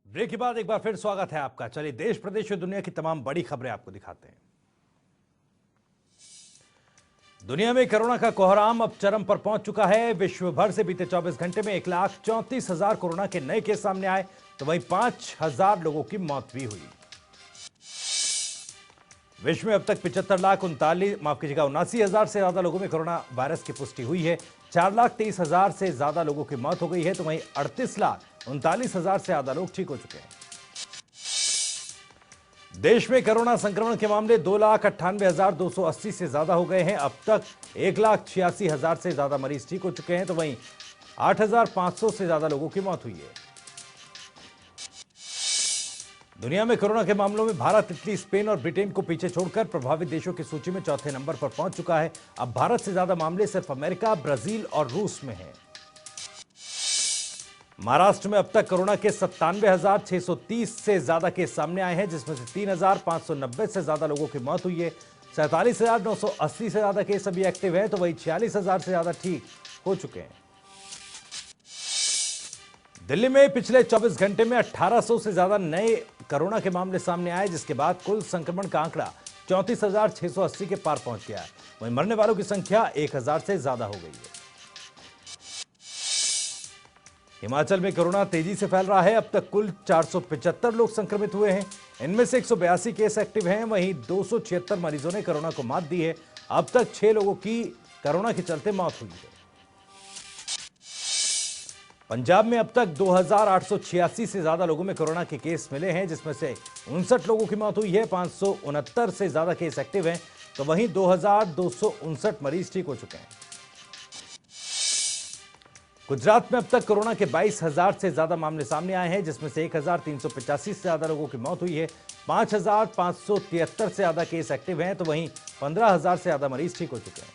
Break के बाद एक बार फिर स्वागत है आपका। चलिए देश प्रदेश और दुनिया की तमाम बड़ी खबरें आपको दिखाते हैं। दुनिया में कोरोना का कोहराम अब चरम पर पहुंच चुका है। विश्व भर से बीते 24 घंटे में 1,34,000 कोरोना के नए केस सामने आए, तो वहीं 5,000 लोगों की मौत भी हुई। विश्व में अब तक 79,000 से ज्यादा लोगों में कोरोना वायरस की पुष्टि हुई है। 4,23,000 से ज्यादा लोगों की मौत हो गई है, तो वहीं 38,39,000 से ज्यादा लोग ठीक हो चुके हैं। देश में कोरोना संक्रमण के मामले 2,98,280 से ज्यादा हो गए हैं। अब तक 1,86,000 से ज्यादा मरीज ठीक हो चुके हैं, तो वहीं 8,500 से ज्यादा लोगों की मौत हुई है। दुनिया में कोरोना के मामलों में भारत, इटली, स्पेन और ब्रिटेन को पीछे छोड़कर प्रभावित देशों की सूची में चौथे नंबर पर पहुंच चुका है। अब भारत से ज्यादा मामले सिर्फ अमेरिका, ब्राजील और रूस में हैं। महाराष्ट्र में अब तक कोरोना के 97,630 से ज्यादा केस सामने आए हैं, जिसमें से 3,590 से ज्यादा लोगों की मौत हुई है। 47,980 से ज्यादा केस अभी एक्टिव है, तो वहीं 46,000 से ज्यादा ठीक हो चुके हैं। दिल्ली में पिछले 24 घंटे में 1,800 से ज्यादा नए कोरोना के मामले सामने आए, जिसके बाद कुल संक्रमण का आंकड़ा 34,680 के पार पहुंच गया है। वहीं मरने वालों की संख्या 1,000 से ज्यादा हो गई है। हिमाचल में कोरोना तेजी से फैल रहा है। अब तक कुल 475 लोग संक्रमित हुए हैं। इनमें से 182 केस एक्टिव हैं, वहीं 276 मरीजों ने कोरोना को मात दी है। अब तक 6 लोगों की कोरोना के चलते मौत हुई है। पंजाब में अब तक 2,886 से ज्यादा लोगों में कोरोना के केस मिले हैं, जिसमें से 59 लोगों की मौत हुई है। 569 से ज्यादा केस एक्टिव हैं, तो वहीं 2,259 मरीज ठीक हो चुके हैं। गुजरात में अब तक कोरोना के 22,000 से ज्यादा मामले सामने आए हैं, जिसमें से 1,385 से ज्यादा लोगों की मौत हुई है। 5,573 से ज्यादा केस एक्टिव हैं, तो वहीं 15,000 से ज्यादा मरीज ठीक हो चुके हैं।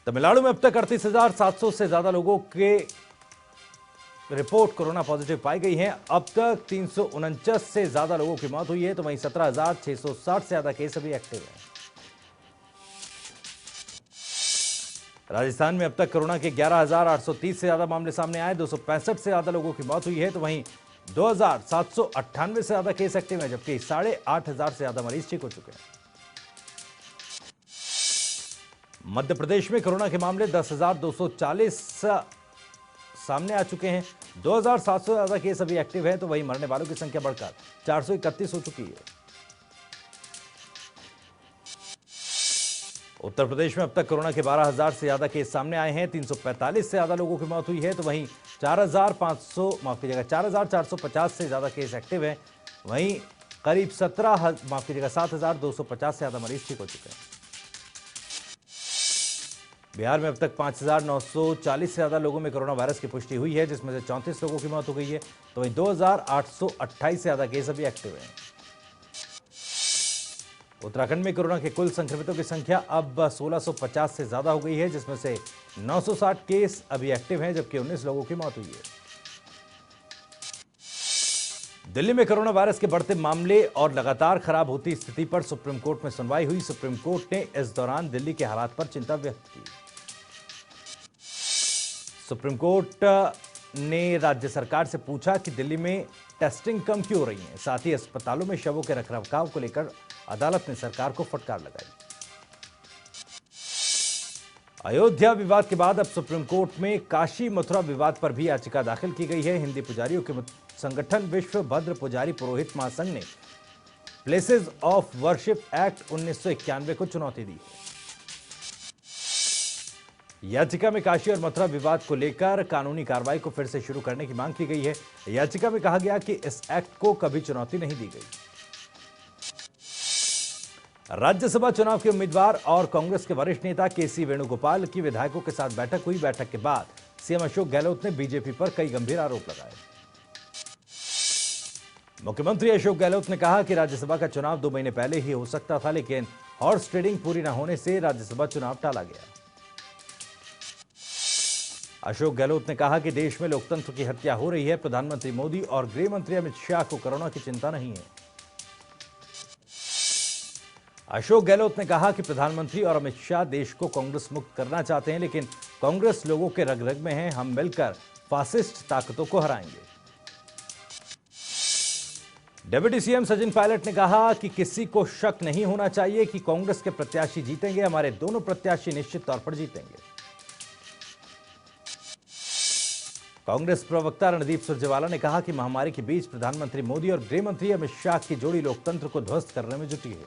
तमिलनाडु में अब तक 38,700 से ज्यादा लोगों के रिपोर्ट कोरोना पॉजिटिव पाई गई है। अब तक 349 से ज्यादा लोगों की मौत हुई है, तो वहीं 17,660 से ज्यादा केस अभी एक्टिव हैं। राजस्थान में अब तक कोरोना के 11,830 से ज्यादा मामले सामने आए। 265 से ज्यादा लोगों की मौत हुई है, तो वहीं 2,798 से ज्यादा केस एक्टिव हैं, जबकि 8,500 से ज्यादा मरीज ठीक हो चुके हैं। मध्य प्रदेश में कोरोना के मामले 10,240 सामने आ चुके हैं। 2,700 से ज्यादा केस अभी एक्टिव है, तो वहीं मरने वालों की संख्या बढ़कर 431 हो चुकी है। उत्तर प्रदेश में अब तक कोरोना के 12,000 से ज्यादा केस सामने आए हैं। 345 से ज्यादा लोगों की मौत हुई है, तो वहीं 4,450 से ज्यादा केस एक्टिव हैं। वहीं करीब 7,250 से ज्यादा मरीज ठीक हो चुके हैं। बिहार में अब तक 5,940 से ज्यादा लोगों में कोरोना वायरस की पुष्टि हुई है, जिसमें से 34 लोगों की मौत हो गई है, तो वहीं 2,828 से ज्यादा केस अभी एक्टिव हैं। उत्तराखंड में कोरोना के कुल संक्रमितों की संख्या अब 1,650 से ज्यादा हो गई है, जिसमें से 960 केस अभी एक्टिव हैं, जबकि 19 लोगों की मौत हुई है। दिल्ली में कोरोना वायरस के बढ़ते मामले और लगातार खराब होती स्थिति पर सुप्रीम कोर्ट में सुनवाई हुई। सुप्रीम कोर्ट ने इस दौरान दिल्ली के हालात पर चिंता व्यक्त की। सुप्रीम कोर्ट ने राज्य सरकार से पूछा कि दिल्ली में टेस्टिंग कम क्यों हो रही है। साथ ही अस्पतालों में शवों के रखरखाव को लेकर अदालत ने सरकार को फटकार लगाई। अयोध्या विवाद के बाद अब सुप्रीम कोर्ट में काशी मथुरा विवाद पर भी याचिका दाखिल की गई है। हिंदी पुजारियों के संगठन विश्व भद्र पुजारी पुरोहित महासंघ ने प्लेसेस ऑफ वर्शिप एक्ट 1991 को चुनौती दी है। याचिका में काशी और मथुरा विवाद को लेकर कानूनी कार्रवाई को फिर से शुरू करने की मांग की गई है। याचिका में कहा गया कि इस एक्ट को कभी चुनौती नहीं दी गई। राज्यसभा चुनाव के उम्मीदवार और कांग्रेस के वरिष्ठ नेता केसी वेणुगोपाल की विधायकों के साथ बैठक हुई। बैठक के बाद सीएम अशोक गहलोत ने बीजेपी पर कई गंभीर आरोप लगाए। मुख्यमंत्री अशोक गहलोत ने कहा कि राज्यसभा का चुनाव 2 महीने पहले ही हो सकता था, लेकिन हॉर्स ट्रेडिंग पूरी न होने से राज्यसभा चुनाव टाला गया। अशोक गहलोत ने कहा कि देश में लोकतंत्र की हत्या हो रही है। प्रधानमंत्री मोदी और गृह मंत्री अमित शाह को कोरोना की चिंता नहीं है। अशोक गहलोत ने कहा कि प्रधानमंत्री और अमित शाह देश को कांग्रेस मुक्त करना चाहते हैं, लेकिन कांग्रेस लोगों के रग रग में है। हम मिलकर फासिस्ट ताकतों को हराएंगे। डिप्टी सीएम सचिन पायलट ने कहा कि किसी को शक नहीं होना चाहिए कि कांग्रेस के प्रत्याशी जीतेंगे। हमारे दोनों प्रत्याशी निश्चित तौर पर जीतेंगे। कांग्रेस प्रवक्ता रणदीप सुरजेवाला ने कहा कि महामारी के बीच प्रधानमंत्री मोदी और गृह मंत्री अमित शाह की जोड़ी लोकतंत्र को ध्वस्त करने में जुटी है।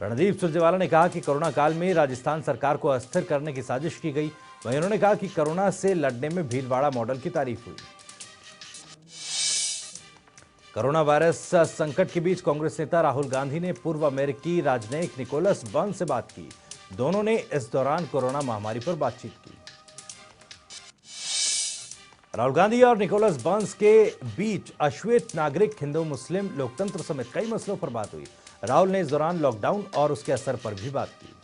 रणदीप सुरजेवाला ने कहा कि कोरोना काल में राजस्थान सरकार को अस्थिर करने की साजिश की गई। वहीं उन्होंने कहा कि कोरोना से लड़ने में भीलवाड़ा मॉडल की तारीफ हुई। कोरोना वायरस संकट के बीच कांग्रेस नेता राहुल गांधी ने पूर्व अमेरिकी राजनयिक निकोलस बर्न्स से बात की। दोनों ने इस दौरान कोरोना महामारी पर बातचीत की। राहुल गांधी और निकोलस बर्न्स के बीच अश्वेत नागरिक, हिंदू मुस्लिम, लोकतंत्र समेत कई मसलों पर बात हुई। राहुल ने इस दौरान लॉकडाउन और उसके असर पर भी बात की।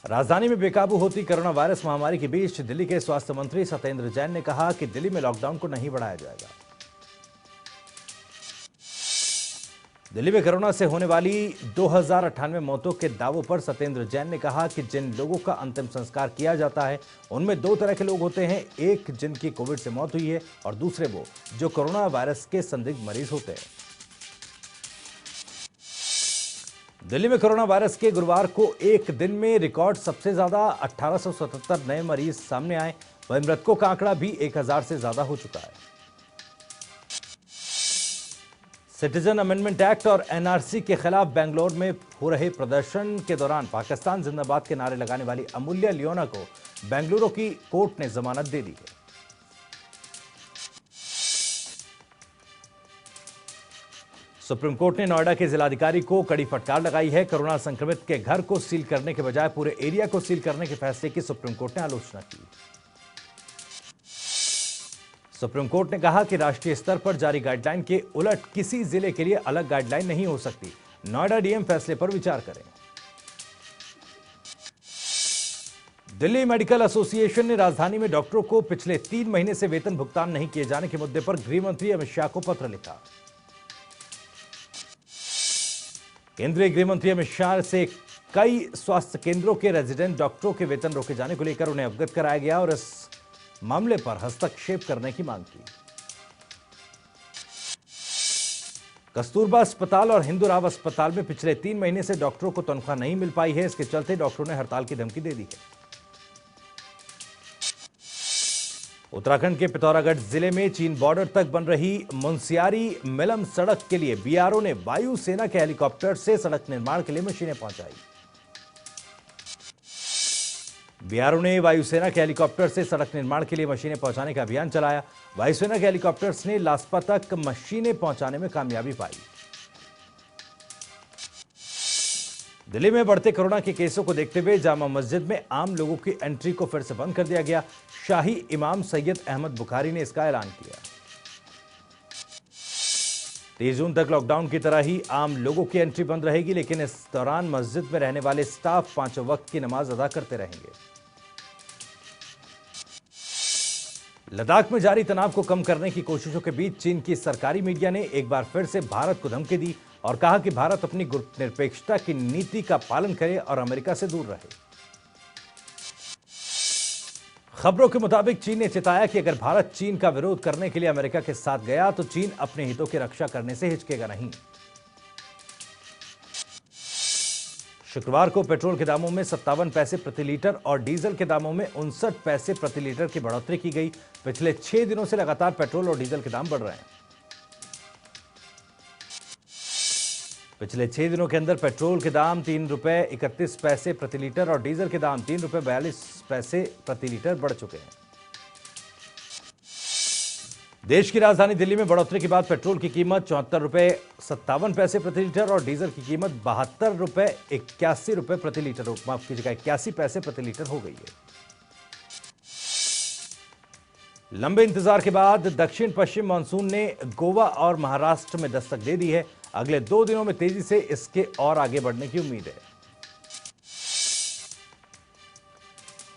राजधानी में बेकाबू होती कोरोना वायरस महामारी के बीच दिल्ली के स्वास्थ्य मंत्री सत्येंद्र जैन ने कहा कि दिल्ली में लॉकडाउन को नहीं बढ़ाया जाएगा। दिल्ली में कोरोना से होने वाली 2098 मौतों के दावों पर सत्येंद्र जैन ने कहा कि जिन लोगों का अंतिम संस्कार किया जाता है उनमें दो तरह के लोग होते हैं, एक जिनकी कोविड से मौत हुई है और दूसरे वो जो कोरोना वायरस के संदिग्ध मरीज होते हैं। दिल्ली में कोरोना वायरस के गुरुवार को एक दिन में रिकॉर्ड सबसे ज्यादा 1877 नए मरीज सामने आए। वहीं मृतकों का आंकड़ा भी 1000 से ज्यादा हो चुका है। सिटीजन अमेंडमेंट एक्ट और एनआरसी के खिलाफ बेंगलोर में हो रहे प्रदर्शन के दौरान पाकिस्तान जिंदाबाद के नारे लगाने वाली अमूल्य लियोना को बेंगलुरु की कोर्ट ने जमानत दे दी है। सुप्रीम कोर्ट ने नोएडा के जिलाधिकारी को कड़ी फटकार लगाई है। कोरोना संक्रमित के घर को सील करने के बजाय पूरे एरिया को सील करने के फैसले की सुप्रीम कोर्ट ने आलोचना की। सुप्रीम कोर्ट ने कहा कि राष्ट्रीय स्तर पर जारी गाइडलाइन के उलट किसी जिले के लिए अलग गाइडलाइन नहीं हो सकती। नोएडा डीएम फैसले पर विचार करें। दिल्ली मेडिकल एसोसिएशन ने राजधानी में डॉक्टरों को पिछले 3 महीने से वेतन भुगतान नहीं किए जाने के मुद्दे पर गृह मंत्री अमित शाह को पत्र लिखा। केंद्रीय गृह मंत्री अमित शाह से कई स्वास्थ्य केंद्रों के रेजिडेंट डॉक्टरों के वेतन रोके जाने को लेकर उन्हें अवगत कराया गया और इस मामले पर हस्तक्षेप करने की मांग की। कस्तूरबा अस्पताल और हिंदू राव अस्पताल में पिछले 3 महीने से डॉक्टरों को तनख्वाह नहीं मिल पाई है। इसके चलते डॉक्टरों ने हड़ताल की धमकी दे दी है। उत्तराखंड के पिथौरागढ़ जिले में चीन बॉर्डर तक बन रही मुनस्यारी मिलम सड़क के लिए बीआरओ ने वायुसेना के हेलीकॉप्टर से सड़क निर्माण के लिए मशीनें पहुंचाई। बीआरओ ने वायुसेना के हेलीकॉप्टर से सड़क निर्माण के लिए मशीनें पहुंचाने का अभियान चलाया। वायुसेना के हेलीकॉप्टर्स ने लास्पा तक मशीनें पहुंचाने में कामयाबी पाई। दिल्ली में बढ़ते कोरोना के केसों को देखते हुए जामा मस्जिद में आम लोगों की एंट्री को फिर से बंद कर दिया गया। शाही इमाम सैयद अहमद बुखारी ने इसका ऐलान किया। 30 जून तक लॉकडाउन की तरह ही आम लोगों की एंट्री बंद रहेगी, लेकिन इस दौरान मस्जिद में रहने वाले स्टाफ 5 वक्त की नमाज अदा करते रहेंगे। लद्दाख में जारी तनाव को कम करने की कोशिशों के बीच चीन की सरकारी मीडिया ने एक बार फिर से भारत को धमकी दी और कहा कि भारत अपनी गुटनिरपेक्षता की नीति का पालन करे और अमेरिका से दूर रहे। खबरों के मुताबिक चीन ने चेताया कि अगर भारत चीन का विरोध करने के लिए अमेरिका के साथ गया तो चीन अपने हितों की रक्षा करने से हिचकेगा नहीं। शुक्रवार को पेट्रोल के दामों में 57 पैसे प्रति लीटर और डीजल के दामों में 59 पैसे प्रति लीटर की बढ़ोतरी की गई। पिछले 6 दिनों से लगातार पेट्रोल और डीजल के दाम बढ़ रहे हैं। पिछले 6 दिनों के अंदर पेट्रोल के दाम 3 रुपए 31 पैसे प्रति लीटर और डीजल के दाम 3 रुपए 42 पैसे प्रति लीटर बढ़ चुके हैं। देश की राजधानी दिल्ली में बढ़ोतरी के बाद पेट्रोल की कीमत 74 रुपए 57 पैसे प्रति लीटर और डीजल की कीमत 72 रुपए 81 रुपए प्रति लीटर, माफ कीजिएगा 81 पैसे प्रति लीटर हो गई है। लंबे इंतजार के बाद दक्षिण पश्चिम मानसून ने गोवा और महाराष्ट्र में दस्तक दे दी है। अगले 2 दिनों में तेजी से इसके और आगे बढ़ने की उम्मीद है।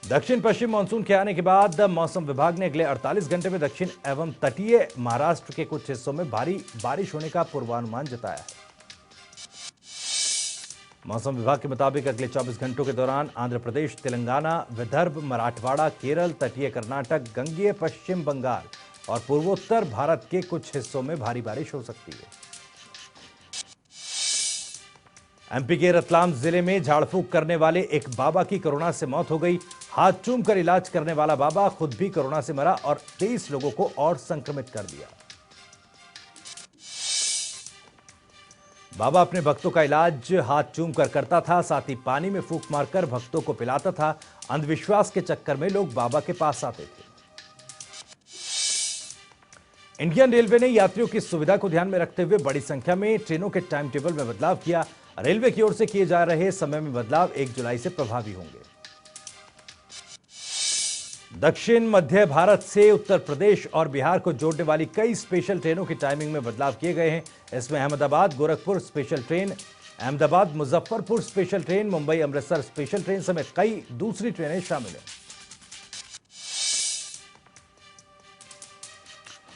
दक्षिण पश्चिम मानसून के आने के बाद मौसम विभाग ने अगले 48 घंटे में दक्षिण एवं तटीय महाराष्ट्र के कुछ हिस्सों में भारी बारिश होने का पूर्वानुमान जताया है। मौसम विभाग के मुताबिक अगले 24 घंटों के दौरान आंध्र प्रदेश, तेलंगाना, विदर्भ, मराठवाड़ा, केरल, तटीय कर्नाटक, गंगीय पश्चिम बंगाल और पूर्वोत्तर भारत के कुछ हिस्सों में भारी बारिश हो सकती है। एमपी के रतलाम जिले में झाड़फूंक करने वाले एक बाबा की कोरोना से मौत हो गई। हाथ चूमकर इलाज करने वाला बाबा खुद भी कोरोना से मरा और 23 लोगों को और संक्रमित कर दिया। बाबा अपने भक्तों का इलाज हाथ चूमकर करता था, साथ ही पानी में फूंक मारकर भक्तों को पिलाता था। अंधविश्वास के चक्कर में लोग बाबा के पास आते थे। इंडियन रेलवे ने यात्रियों की सुविधा को ध्यान में रखते हुए बड़ी संख्या में ट्रेनों के टाइम टेबल में बदलाव किया। रेलवे की ओर से किए जा रहे समय में बदलाव 1 जुलाई से प्रभावी होंगे। दक्षिण मध्य भारत से उत्तर प्रदेश और बिहार को जोड़ने वाली कई स्पेशल ट्रेनों की टाइमिंग में बदलाव किए गए हैं। इसमें Ahmedabad Gorakhpur special train, Ahmedabad Muzaffarpur special train, Mumbai Amritsar special train समेत कई दूसरी ट्रेनें शामिल हैं।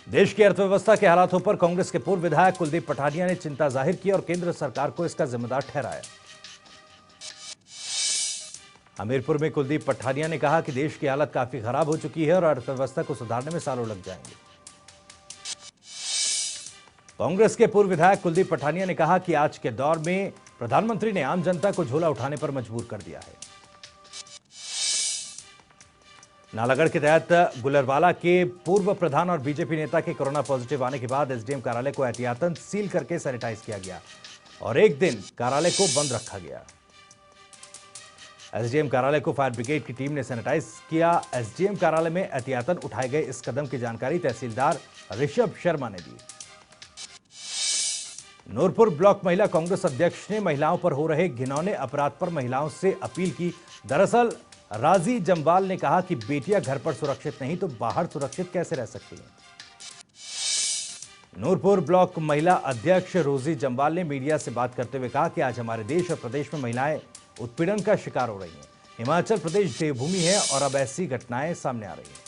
देश की अर्थव्यवस्था के हालातों पर कांग्रेस के पूर्व विधायक कुलदीप पठानिया ने चिंता जाहिर की और केंद्र सरकार को इसका जिम्मेदार ठहराया। हमीरपुर में कुलदीप पठानिया ने कहा कि देश की हालत काफी खराब हो चुकी है और अर्थव्यवस्था को सुधारने में सालों लग जाएंगे। कांग्रेस के पूर्व विधायक कुलदीप पठानिया ने कहा कि आज के दौर में प्रधानमंत्री ने आम जनता को झोला उठाने पर मजबूर कर दिया है। नालागढ़ के तहत गुलरवाला के पूर्व प्रधान और बीजेपी नेता के कोरोना पॉजिटिव आने के बाद एसडीएम कार्यालय को एहतियातन सील करके सैनिटाइज किया गया और एक दिन कार्यालय को बंद रखा गया। एसडीएम कार्यालय को फायर ब्रिगेड की टीम ने सैनिटाइज किया। एसडीएम कार्यालय में एहतियातन उठाए गए इस कदम की जानकारी तहसीलदार ऋषभ शर्मा ने दी। नूरपुर ब्लॉक महिला कांग्रेस अध्यक्ष ने महिलाओं पर हो रहे घिनौने अपराध पर महिलाओं से अपील की। दरअसल राजी जम्वाल ने कहा कि बेटियां घर पर सुरक्षित नहीं तो बाहर सुरक्षित कैसे रह सकती हैं। नूरपुर ब्लॉक महिला अध्यक्ष रोजी जम्वाल ने मीडिया से बात करते हुए कहा कि आज हमारे देश और प्रदेश में महिलाएं उत्पीड़न का शिकार हो रही हैं। हिमाचल प्रदेश देवभूमि है और अब ऐसी घटनाएं सामने आ रही हैं।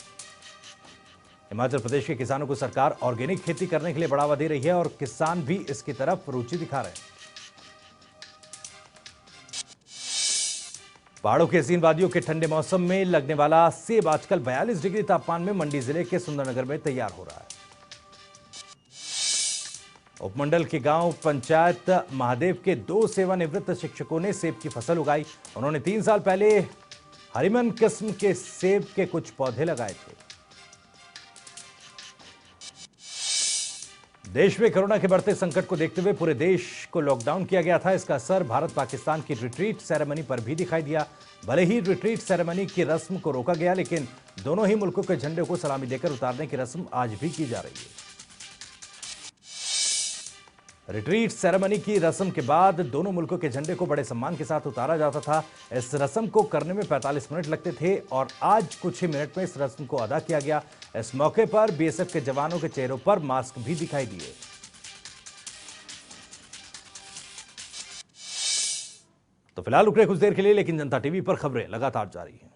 हिमाचल प्रदेश के किसानों को सरकार ऑर्गेनिक खेती करने के लिए बढ़ावा दे रही है और किसान भी इसकी तरफ रुचि दिखा रहे हैं। पहाड़ों के हसीन वादियों के ठंडे मौसम में लगने वाला सेब आजकल 42 डिग्री तापमान में मंडी जिले के सुंदरनगर में तैयार हो रहा है। उपमंडल के गांव पंचायत महादेव के 2 सेवानिवृत्त शिक्षकों ने सेब की फसल उगाई। उन्होंने 3 साल पहले हरिमन किस्म के सेब के कुछ पौधे लगाए थे। देश में कोरोना के बढ़ते संकट को देखते हुए पूरे देश को लॉकडाउन किया गया था। इसका असर भारत पाकिस्तान की रिट्रीट सेरेमनी पर भी दिखाई दिया। भले ही रिट्रीट सेरेमनी की रस्म को रोका गया, लेकिन दोनों ही मुल्कों के झंडे को सलामी देकर उतारने की रस्म आज भी की जा रही है। रिट्रीट सेरेमनी की रस्म के बाद दोनों मुल्कों के झंडे को बड़े सम्मान के साथ उतारा जाता था। इस रस्म को करने में 45 मिनट लगते थे और आज कुछ ही मिनट में इस रस्म को अदा किया गया। इस मौके पर बीएसएफ के जवानों के चेहरों पर मास्क भी दिखाई दिए। तो फिलहाल रुक रहे कुछ देर के लिए, लेकिन जनता टीवी पर खबरें लगातार जारी हैं।